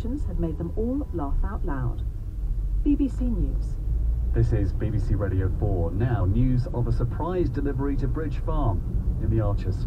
revelations had made them all laugh out loud. BBC News. This is BBC Radio 4. Now, news of a surprise delivery to Bridge Farm in the Archers.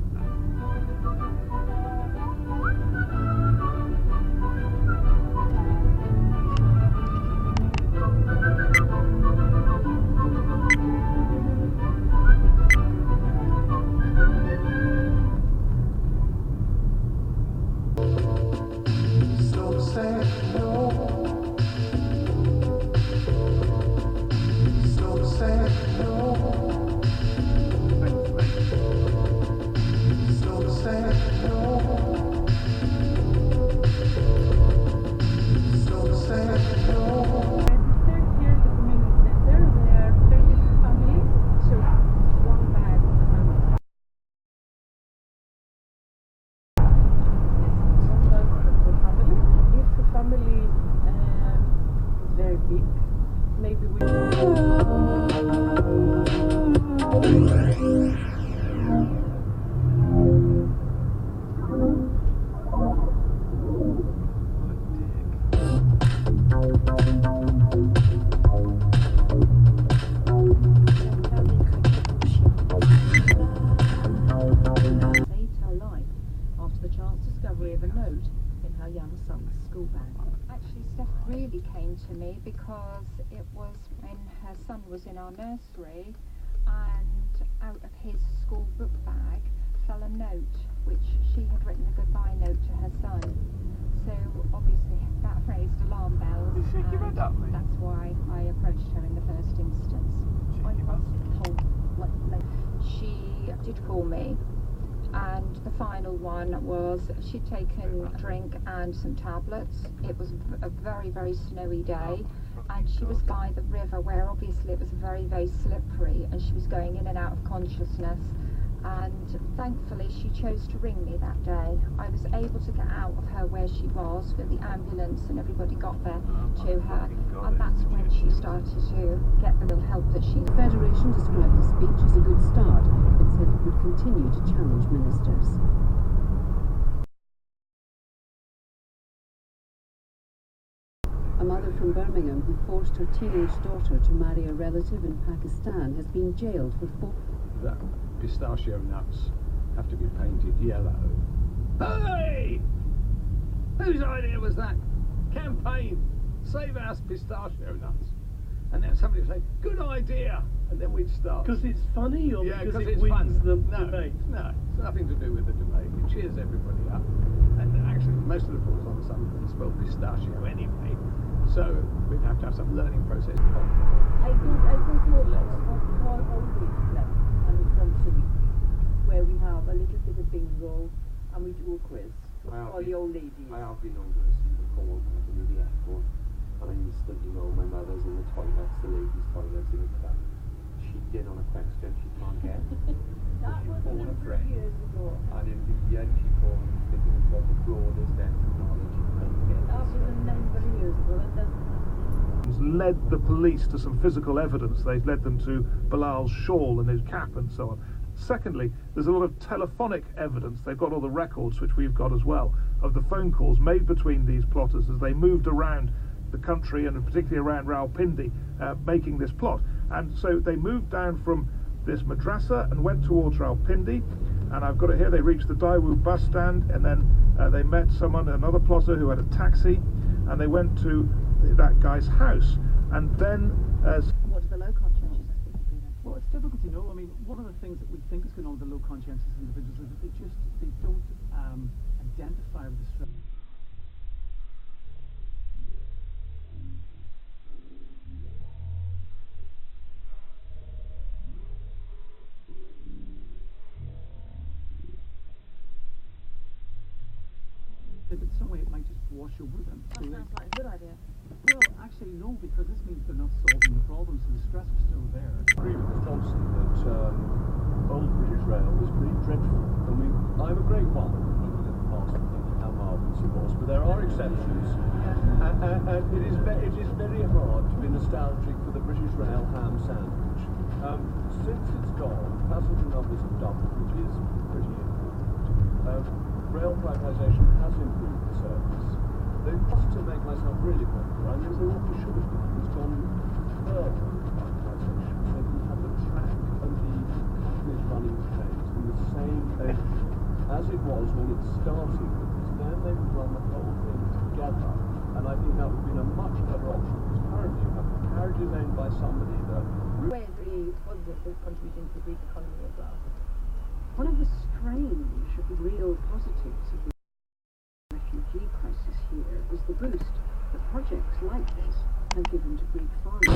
To me because it was when her son was in our nursery, and out of his school book bag fell a note which she had written a goodbye note to her son. So obviously that raised alarm bells. You read that, mate? That's why I approached her in the first instance. I was told, she did call me, and the final one was she'd taken a drink and some tablets. It was a very, very snowy day, and she was by the river where obviously it was very, very slippery, and she was going in and out of consciousness. And thankfully she chose to ring me that day. I was able to get out of her where she was with the ambulance, and everybody got there to her, and that's when she started to get the real help that she needed. The Federation described the speech as a good start, but said it would continue to challenge ministers. A mother from Birmingham who forced her teenage daughter to marry a relative in Pakistan has been jailed for 4... That pistachio nuts have to be painted yellow. Hey! Whose idea was that? Campaign, save our pistachio nuts. And then somebody would say, good idea, and then we'd start. Because it's funny, or yeah, because it wins fun. the No, debate? No, it's nothing to do with the debate. It cheers everybody up. And actually, most of the boys on the sun can spell pistachio anyway, so we'd have to have some learning process. I think you're like what we call Audi and it's nursery, where we have a little bit of bingo and we do a quiz for all the old ladies. I have been over to see the call in the airport, and I used to, my mother's in the toilets, the ladies' toilets in the car. She'd in on a question she can't get. That was a number of years ago. And in the end she phoned thinking about the broadest depth of knowledge she couldn't get. That was a number of years ago. Led the police to some physical evidence. They led them to Bilal's shawl and his cap and so on. Secondly, there's a lot of telephonic evidence. They've got all the records, which we've got as well, of the phone calls made between these plotters as they moved around the country, and particularly around Rawalpindi, making this plot. And so they moved down from this madrasa and went towards Rawalpindi, and I've got it here. They reached the Daewoo bus stand, and then they met another plotter who had a taxi, and they went to that guy's house. And then What do the low conscientious people do then? Well, it's difficult to know. I mean, one of the things that we think is going on with the low conscientious individuals is that they don't identify with the stress. But some way it might just wash over them. That sounds like a good idea. Well, actually no, because this means they're not solving the problem, so the stress is still there. I agree with Thompson that old British Rail was pretty dreadful. I mean, I'm a great one looking at the past and thinking how marvellous it was, but there are exceptions, and it is very hard to be nostalgic for the British Rail ham sandwich. Since it's gone, passenger numbers have doubled, which is pretty important. Rail privatisation has improved the service, To make myself really popular, I mean, what we should have done was gone further in privatisation, so you have the track and the package running changed in the same place as it was when it started, because then they would run the whole thing together, and I think that would have been a much better option, because currently you have carriages owned by somebody that... Where the positive contribution to the Greek economy as well. One of the strange real positives of the refugee crisis here is the boost that projects like this have given to Greek farmers.